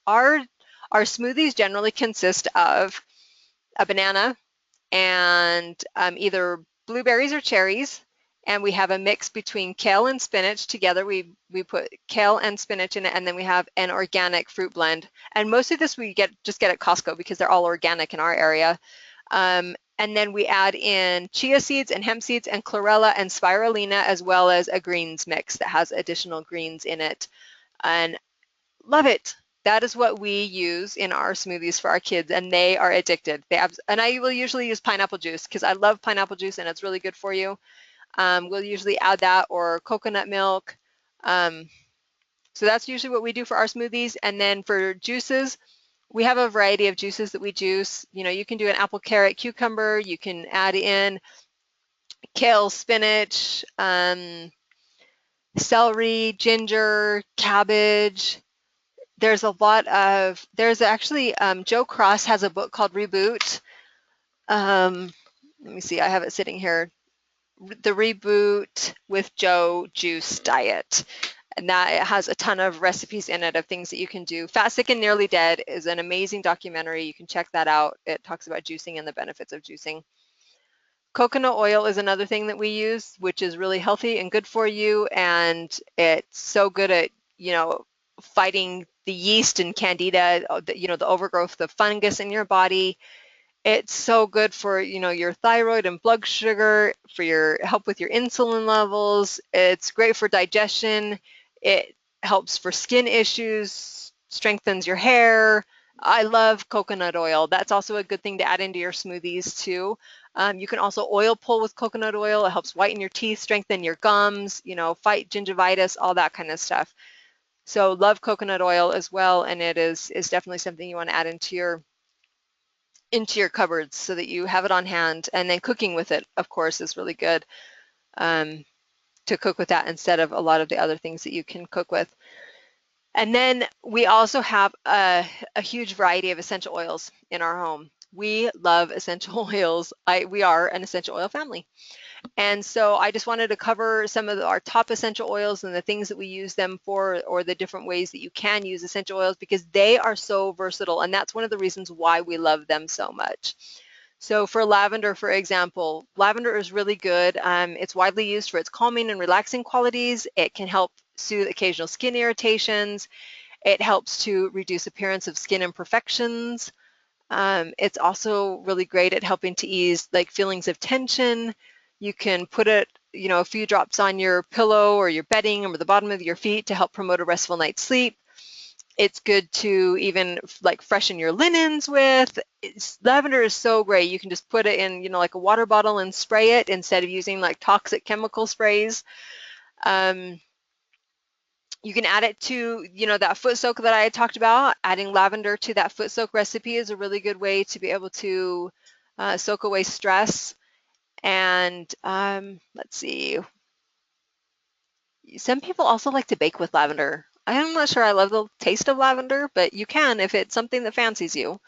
Our smoothies generally consist of a banana and either blueberries or cherries, and we have a mix between kale and spinach together. We put kale and spinach in it, and then we have an organic fruit blend. And most of this we just get at Costco because they're all organic in our area. And then we add in chia seeds and hemp seeds and chlorella and spirulina, as well as a greens mix that has additional greens in it. And love it. That is what we use in our smoothies for our kids, and they are addicted. And I will usually use pineapple juice because I love pineapple juice and it's really good for you. We'll usually add that or coconut milk. So that's usually what we do for our smoothies. And then for juices, we have a variety of juices that we juice. You can do an apple, carrot, cucumber. You can add in kale, spinach, celery, ginger, cabbage. There's actually, Joe Cross has a book called Reboot. Let me see, I have it sitting here. The Reboot with Joe Juice Diet. And that has a ton of recipes in it of things that you can do. Fat, Sick, and Nearly Dead is an amazing documentary. You can check that out. It talks about juicing and the benefits of juicing. Coconut oil is another thing that we use, which is really healthy and good for you. And it's so good at, fighting the yeast and candida, the overgrowth of fungus in your body. It's so good for, your thyroid and blood sugar, for your help with your insulin levels. It's great for digestion. It helps for skin issues, strengthens your hair. I love coconut oil. That's also a good thing to add into your smoothies too. You can also oil pull with coconut oil. It helps whiten your teeth, strengthen your gums, fight gingivitis, all that kind of stuff. So love coconut oil as well, and it is definitely something you want to add into your cupboards so that you have it on hand. And then cooking with it, of course, is really good to cook with that instead of a lot of the other things that you can cook with. And then we also have a huge variety of essential oils in our home. We love essential oils. We are an essential oil family. And so I just wanted to cover some of our top essential oils and the things that we use them for, or the different ways that you can use essential oils, because they are so versatile. And that's one of the reasons why we love them so much. So for lavender, for example, lavender is really good. It's widely used for its calming and relaxing qualities. It can help soothe occasional skin irritations. It helps to reduce appearance of skin imperfections. It's also really great at helping to ease feelings of tension. You can put it, a few drops on your pillow or your bedding or the bottom of your feet to help promote a restful night's sleep. It's good to even freshen your linens with. Lavender is so great. You can just put it in, a water bottle and spray it instead of using toxic chemical sprays. You can add it to, that foot soak that I talked about. Adding lavender to that foot soak recipe is a really good way to be able to soak away stress. And let's see. Some people also like to bake with lavender. I'm not sure I love the taste of lavender, but you can if it's something that fancies you.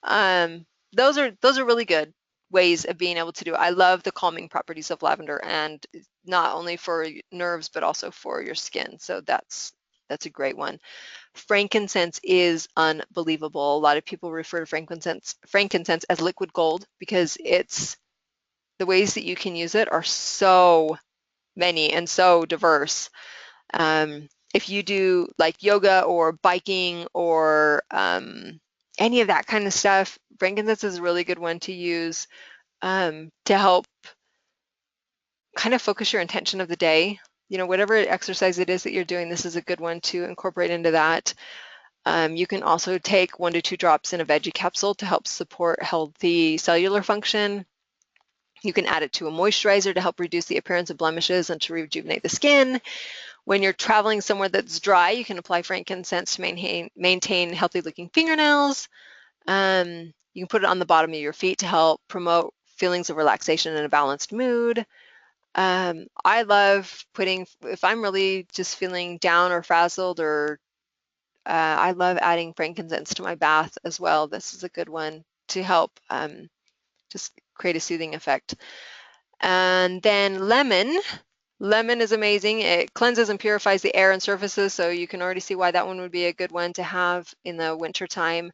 Those are really good ways of being able to do it. I love the calming properties of lavender, and not only for nerves but also for your skin. So that's a great one. Frankincense is unbelievable. A lot of people refer to frankincense as liquid gold because the ways that you can use it are so many and so diverse. If you do yoga or biking or any of that kind of stuff. Frankincense is a really good one to use to help kind of focus your intention of the day. You know, whatever exercise it is that you're doing, this is a good one to incorporate into that. You can also take 1 to 2 drops in a veggie capsule to help support healthy cellular function. You can add it to a moisturizer to help reduce the appearance of blemishes and to rejuvenate the skin. When you're traveling somewhere that's dry, you can apply frankincense to maintain healthy looking fingernails. You can put it on the bottom of your feet to help promote feelings of relaxation and a balanced mood. I love putting, if I'm really just feeling down or frazzled, or I love adding frankincense to my bath as well. This is a good one to help just create a soothing effect. And then lemon. Lemon is amazing. It cleanses and purifies the air and surfaces, so you can already see why that one would be a good one to have in the winter time.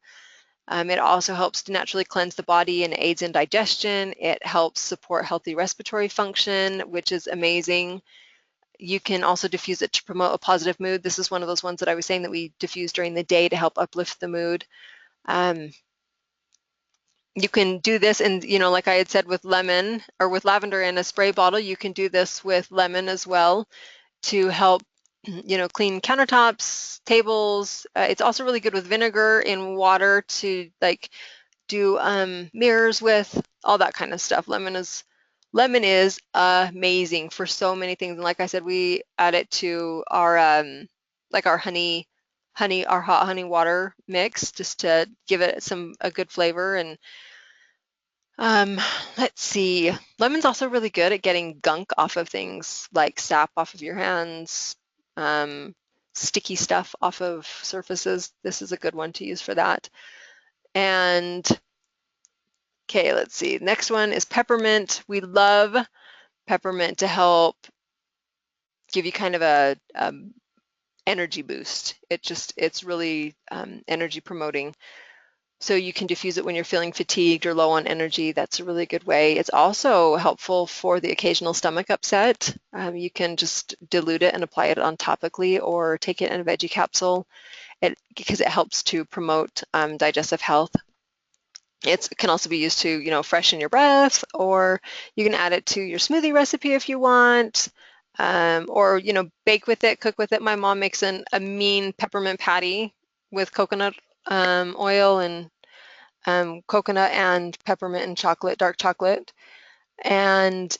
It also helps to naturally cleanse the body and aids in digestion. It helps support healthy respiratory function, which is amazing. You can also diffuse it to promote a positive mood. This is one of those ones that I was saying that we diffuse during the day to help uplift the mood. You can do this, and you know, like I had said with lemon or with lavender in a spray bottle, you can do this with lemon as well to help, you know, clean countertops, tables. It's also really good with vinegar in water to like do mirrors with, all that kind of stuff. Lemon is amazing for so many things. And like I said, we add it to our like our our hot honey water mix just to give it a good flavor. And um, let's see, lemon's also really good at getting gunk off of things like sap off of your hands, um, sticky stuff off of surfaces. This is a good one to use for that. And okay, let's see. Next one is peppermint. We love peppermint to help give you kind of a energy boost. It's really energy promoting. So you can diffuse it when you're feeling fatigued or low on energy. That's a really good way. It's also helpful for the occasional stomach upset. You can just dilute it and apply it on topically or take it in a veggie capsule because it helps to promote digestive health. It can also be used to, you know, freshen your breath, or you can add it to your smoothie recipe if you want, or, you know, bake with it, cook with it. My mom makes a mean peppermint patty with coconut oil and coconut and peppermint and chocolate, dark chocolate. And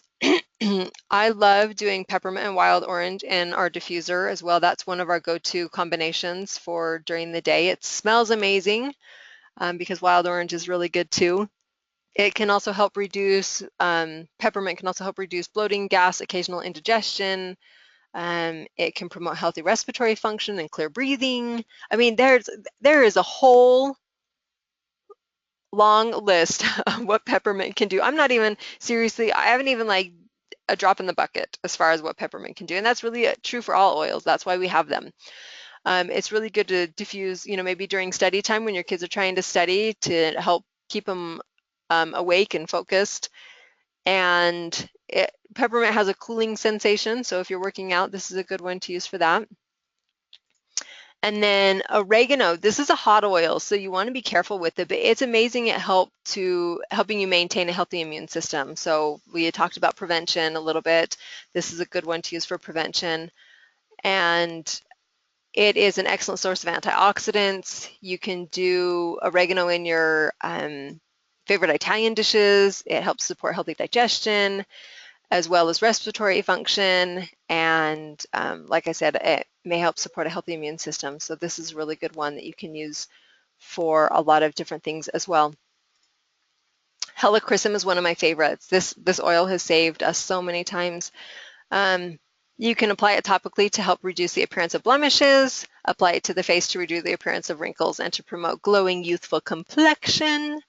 I love doing peppermint and wild orange in our diffuser as well. That's one of our go-to combinations for during the day. It smells amazing because wild orange is really good too. It can also help reduce, peppermint can also help reduce bloating, gas, occasional indigestion. It can promote healthy respiratory function and clear breathing. I mean, there is a whole long list of what peppermint can do. I'm not even, seriously, I haven't even like a drop in the bucket as far as what peppermint can do. And that's really true for all oils. That's why we have them. It's really good to diffuse, you know, maybe during study time when your kids are trying to study to help keep them awake and focused. And peppermint has a cooling sensation, so if you're working out, this is a good one to use for that. And then oregano, this is a hot oil, so you want to be careful with it, but it's amazing at helping you maintain a healthy immune system. So we had talked about prevention a little bit. This is a good one to use for prevention. And it is an excellent source of antioxidants. You can do oregano in your favorite Italian dishes. It helps support healthy digestion as well as respiratory function. And like I said, it may help support a healthy immune system. So this is a really good one that you can use for a lot of different things as well. Helichrysum is one of my favorites. This oil has saved us so many times. You can apply it topically to help reduce the appearance of blemishes, apply it to the face to reduce the appearance of wrinkles and to promote glowing, youthful complexion.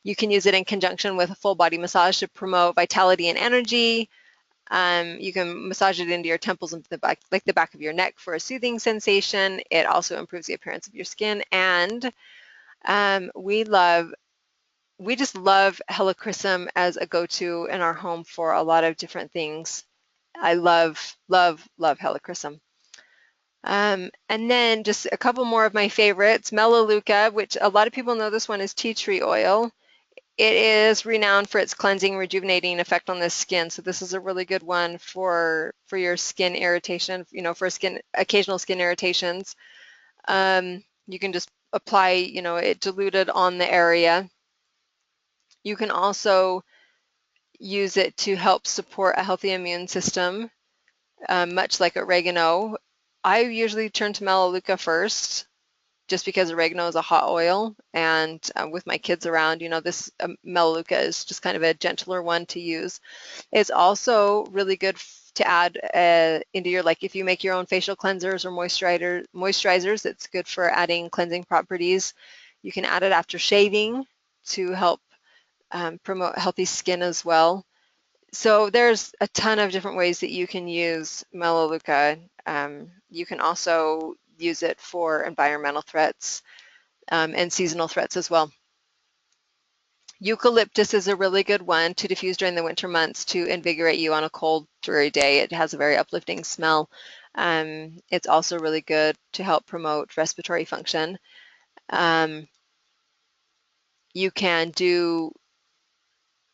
You can use it in conjunction with a full body massage to promote vitality and energy. You can massage it into your temples and the back, like the back of your neck, for a soothing sensation. It also improves the appearance of your skin. And we just love helichrysum as a go-to in our home for a lot of different things. I love, love, love helichrysum. And then just a couple more of my favorites, Melaleuca, which a lot of people know this one is tea tree oil. It is renowned for its cleansing, rejuvenating effect on the skin. So this is a really good one for your skin irritation, for occasional skin irritations. You can just apply, it diluted on the area. You can also use it to help support a healthy immune system, much like oregano. I usually turn to Melaleuca first, just because oregano is a hot oil, and with my kids around, this Melaleuca is just kind of a gentler one to use. It's also really good to add into your, like if you make your own facial cleansers or moisturizers, it's good for adding cleansing properties. You can add it after shaving to help promote healthy skin as well. So there's a ton of different ways that you can use Melaleuca. You can also use it for environmental threats and seasonal threats as well. Eucalyptus is a really good one to diffuse during the winter months to invigorate you on a cold, dreary day. It has a very uplifting smell. It's also really good to help promote respiratory function. You can do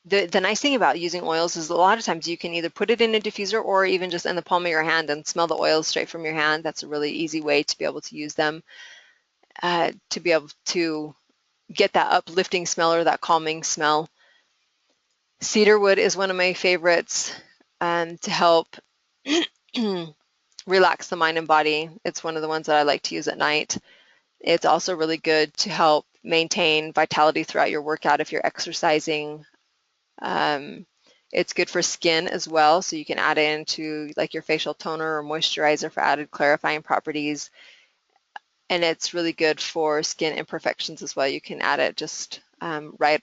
the nice thing about using oils is a lot of times you can either put it in a diffuser or even just in the palm of your hand and smell the oils straight from your hand. That's a really easy way to be able to use them, to be able to get that uplifting smell or that calming smell. Cedarwood is one of my favorites to help relax the mind and body. It's one of the ones that I like to use at night. It's also really good to help maintain vitality throughout your workout if you're exercising. It's good for skin as well, so you can add it into like your facial toner or moisturizer for added clarifying properties. And it's really good for skin imperfections as well. You can add it just right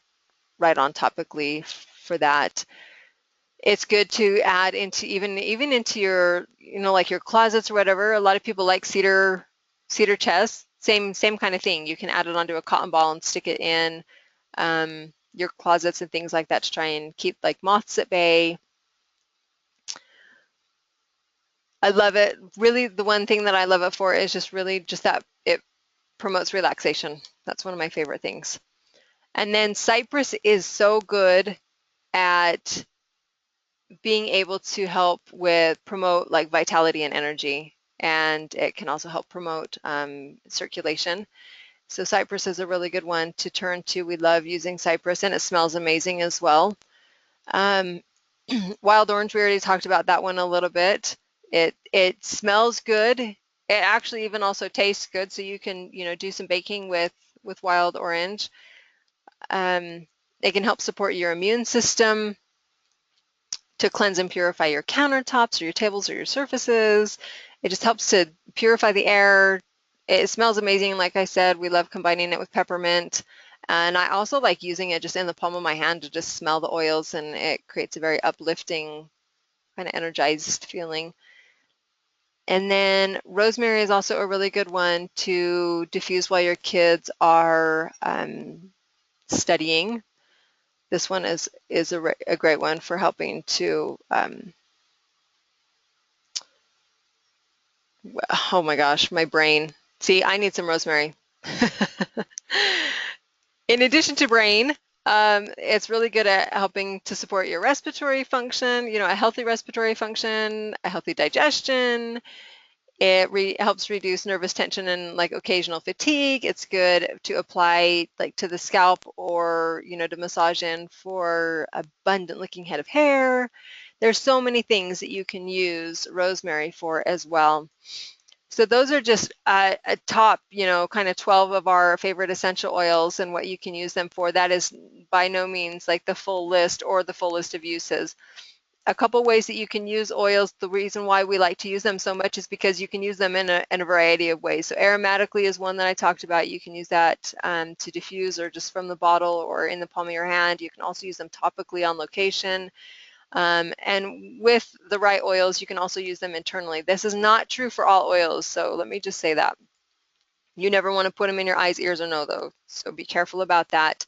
on topically for that. It's good to add into even into your, like your closets or whatever. A lot of people like cedar chest. Same kind of thing. You can add it onto a cotton ball and stick it in your closets and things like that to try and keep like moths at bay. I love it. Really, the one thing that I love it for is just really just that it promotes relaxation. That's one of my favorite things. And then cypress is so good at being able to help with promote like vitality and energy, and it can also help promote circulation. So cypress is a really good one to turn to. We love using cypress, and it smells amazing as well. Um, Wild orange, we already talked about that one a little bit. It smells good. It actually even also tastes good, so you can do some baking with wild orange. It can help support your immune system, to cleanse and purify your countertops or your tables or your surfaces. It just helps to purify the air. It smells amazing. Like I said, we love combining it with peppermint. And I also like using it just in the palm of my hand to just smell the oils, and it creates a very uplifting, kind of energized feeling. And then rosemary is also a really good one to diffuse while your kids are studying. This one is a great one for helping to oh my gosh, my brain. See, I need some rosemary. In addition to brain, it's really good at helping to support your respiratory function, a healthy respiratory function, a healthy digestion. It helps reduce nervous tension and like occasional fatigue. It's good to apply like to the scalp or, to massage in for abundant looking head of hair. There's so many things that you can use rosemary for as well. So those are just a top, kind of 12 of our favorite essential oils and what you can use them for. That is by no means like the full list or the full list of uses. A couple ways that you can use oils. The reason why we like to use them so much is because you can use them in a variety of ways. So aromatically is one that I talked about. You can use that to diffuse or just from the bottle or in the palm of your hand. You can also use them topically on location. And with the right oils, you can also use them internally. This is not true for all oils, so let me just say that. You never want to put them in your eyes, ears, or nose, though, so be careful about that.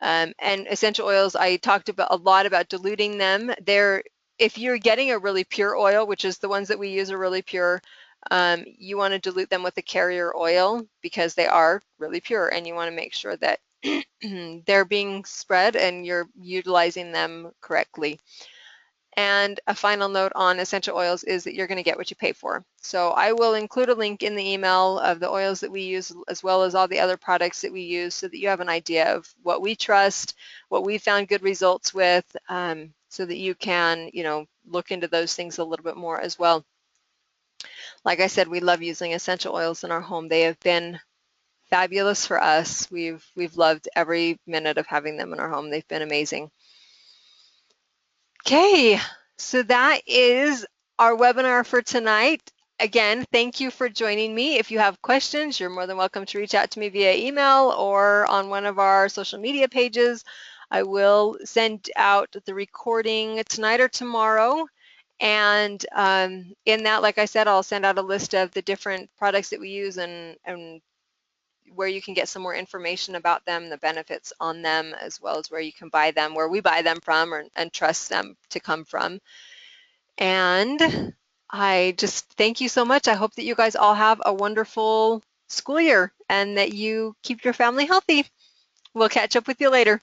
And essential oils, I talked about a lot about diluting them. If you're getting a really pure oil, which is the ones that we use are really pure, You want to dilute them with a carrier oil because they are really pure, and you want to make sure that they're being spread and you're utilizing them correctly. And a final note on essential oils is that you're going to get what you pay for. So I will include a link in the email of the oils that we use, as well as all the other products that we use, so that you have an idea of what we trust, what we found good results with, so that you can, look into those things a little bit more as well. Like I said, we love using essential oils in our home. They have been fabulous for us. We've loved every minute of having them in our home. They've been amazing. Okay, so that is our webinar for tonight. Again, thank you for joining me. If you have questions, you're more than welcome to reach out to me via email or on one of our social media pages. I will send out the recording tonight or tomorrow. And in that, like I said, I'll send out a list of the different products that we use and where you can get some more information about them, the benefits on them, as well as where you can buy them, where we buy them from, and trust them to come from. And I just thank you so much. I hope that you guys all have a wonderful school year and that you keep your family healthy. We'll catch up with you later.